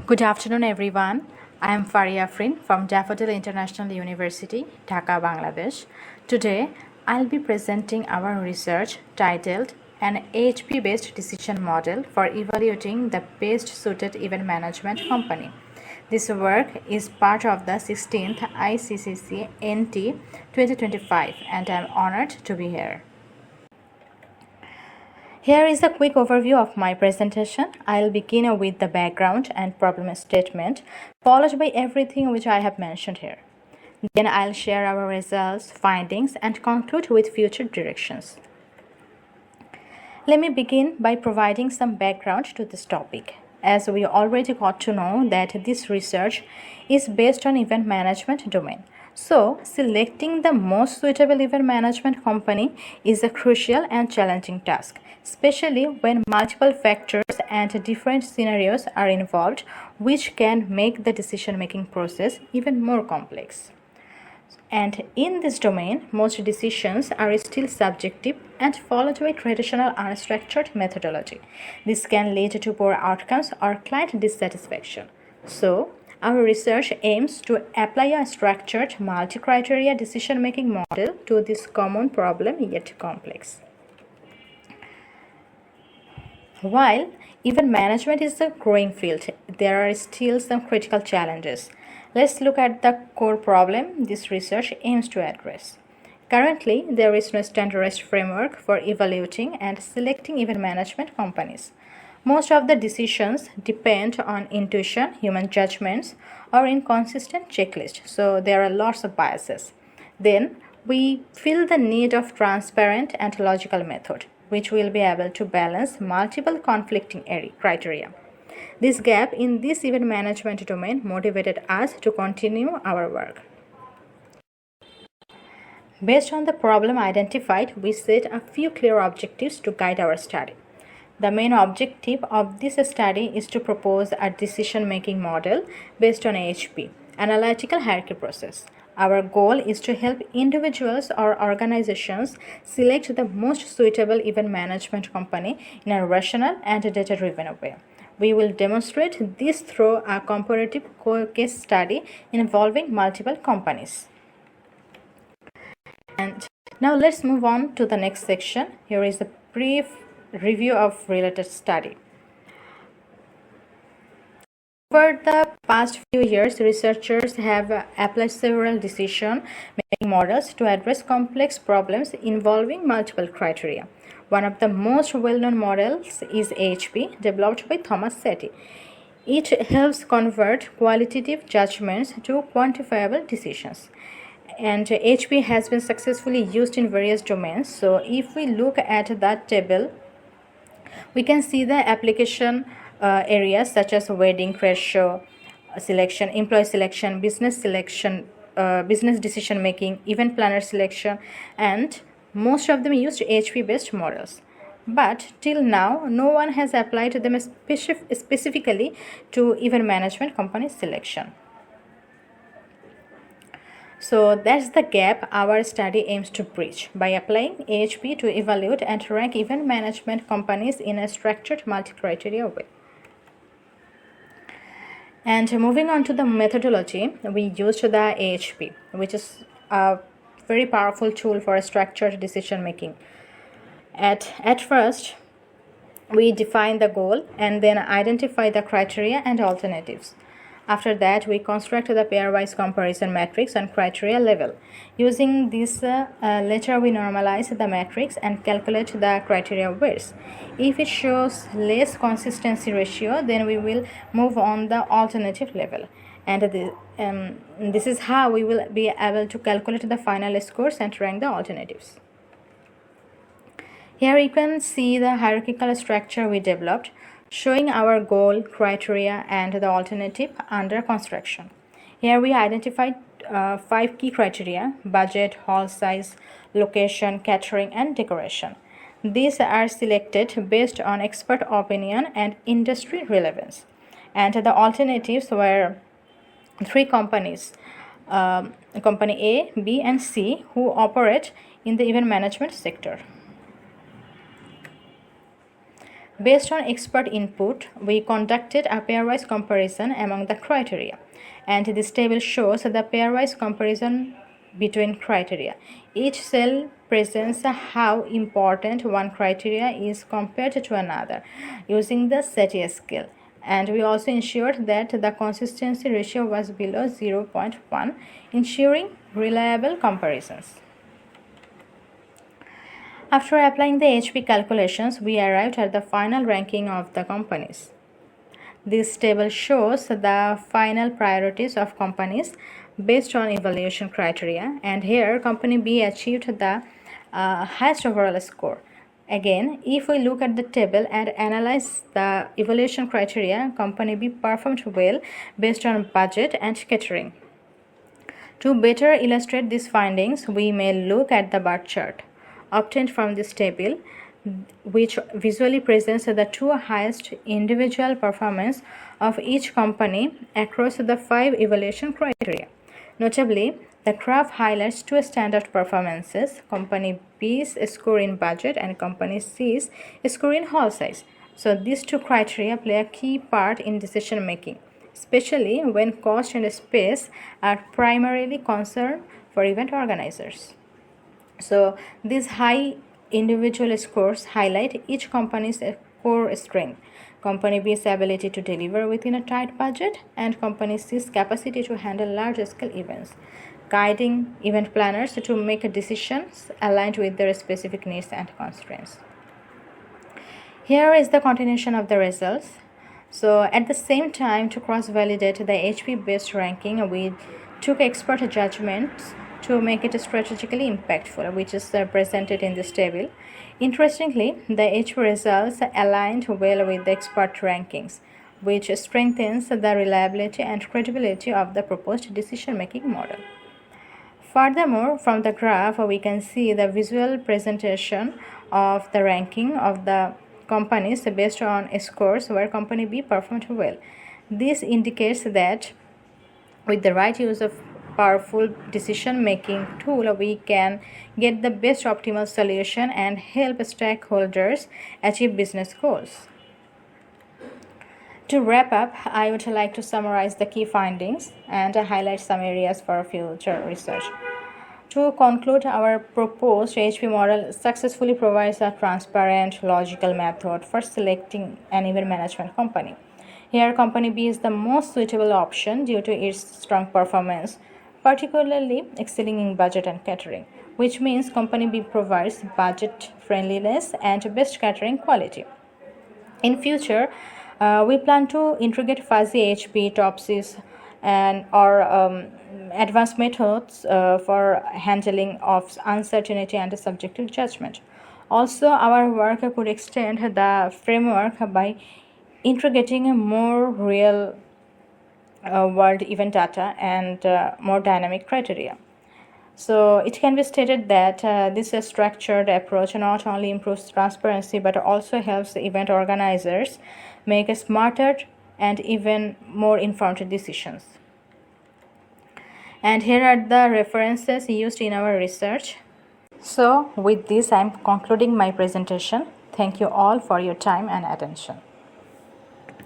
Good afternoon, everyone. I am Faria Afrin from Daffodil International University, Dhaka, Bangladesh. Today, I'll be presenting our research titled An AHP-based decision model for evaluating the best suited event management company. This work is part of the 16th ICCCNT 2025, and I'm honored to be here. Here is a quick overview of my presentation. I'll begin with the background and problem statement, followed by everything which I have mentioned here. Then I'll share our results, findings, and conclude with future directions. Let me begin by providing some background to this topic. As we already got to know that this research is based on event management domain. So, selecting the most suitable event management company is a crucial and challenging task, especially when multiple factors and different scenarios are involved, which can make the decision-making process even more complex. And in this domain, most decisions are still subjective and follow a traditional unstructured methodology. This can lead to poor outcomes or client dissatisfaction. So, our research aims to apply a structured multi-criteria decision-making model to this common problem yet complex. While event management is a growing field, there are still some critical challenges. Let's look at the core problem this research aims to address. Currently, there is no standardized framework for evaluating and selecting event management companies. Most of the decisions depend on intuition, human judgments, or inconsistent checklists, so there are lots of biases. Then, we feel the need of transparent and logical method, which will be able to balance multiple conflicting criteria. This gap in this event management domain motivated us to continue our work. Based on the problem identified, we set a few clear objectives to guide our study. The main objective of this study is to propose a decision-making model based on AHP, Analytical Hierarchy Process. Our goal is to help individuals or organizations select the most suitable event management company in a rational and data-driven way. We will demonstrate this through a comparative case study involving multiple companies. And now let's move on to the next section. Here is a brief review of related study. Over the past few years, researchers have applied several decision-making models to address complex problems involving multiple criteria. One of the most well-known models is AHP, developed by Thomas Settey. It helps convert qualitative judgments to quantifiable decisions. And AHP has been successfully used in various domains. So if we look at that table, we can see the application areas such as wedding ratio selection, employee selection, business selection, business decision making, event planner selection, and most of them used AHP-based models. But till now, no one has applied them specifically to event management company selection. So that's the gap our study aims to bridge by applying AHP to evaluate and rank event management companies in a structured multi-criteria way. And moving on to the methodology, we used the AHP, which is a very powerful tool for a structured decision making. At first, we define the goal and then identify the criteria and alternatives. After that, we construct the pairwise comparison matrix on criteria level. Using this later, we normalize the matrix and calculate the criteria weights. If it shows less consistency ratio, then we will move on the alternative level. And this is how we will be able to calculate the final scores and rank the alternatives. Here you can see the hierarchical structure we developed, showing our goal, criteria, and the alternative under construction. Here we identified 5 key criteria: budget, hall size, location, catering, and decoration. These are selected based on expert opinion and industry relevance. And the alternatives were 3 companies, company A, B, and C, who operate in the event management sector. Based on expert input, we conducted a pairwise comparison among the criteria, and this table shows the pairwise comparison between criteria. Each cell presents how important one criteria is compared to another using the SETI scale, and we also ensured that the consistency ratio was below 0.1, ensuring reliable comparisons. After applying the AHP calculations, we arrived at the final ranking of the companies. This table shows the final priorities of companies based on evaluation criteria, and here company B achieved the highest overall score. Again, if we look at the table and analyze the evaluation criteria, company B performed well based on budget and catering. To better illustrate these findings, we may look at the bar chart obtained from this table, which visually presents the two highest individual performance of each company across the 5 evaluation criteria. Notably, the graph highlights two standard performances: company B's score in budget and company C's score in hall size. So these two criteria play a key part in decision making, especially when cost and space are primarily concerned for event organizers. So these high individual scores highlight each company's core strength: company B's ability to deliver within a tight budget, and company C's capacity to handle large-scale events, guiding event planners to make decisions aligned with their specific needs and constraints. Here is the continuation of the results. So at the same time, to cross-validate the HP-based ranking, we took expert judgments to make it strategically impactful, which is presented in this table. Interestingly, the HP results aligned well with the expert rankings, which strengthens the reliability and credibility of the proposed decision-making model. Furthermore, from the graph, we can see the visual presentation of the ranking of the companies based on scores where company B performed well. This indicates that with the right use of powerful decision-making tool, we can get the best optimal solution and help stakeholders achieve business goals. To wrap up, I would like to summarize the key findings and highlight some areas for future research. To conclude, our proposed AHP model successfully provides a transparent, logical method for selecting an event management company. Here, company B is the most suitable option due to its strong performance, particularly excelling in budget and catering, which means company B provides budget friendliness and best catering quality. In future, we plan to integrate fuzzy AHP, TOPSIS, and or advanced methods for handling of uncertainty and subjective judgment. Also, our work could extend the framework by integrating more real world event data and more dynamic criteria. So it can be stated that this structured approach not only improves transparency but also helps event organizers make smarter and even more informed decisions. And here are the references used in our research. So with this, I am concluding my presentation. Thank you all for your time and attention.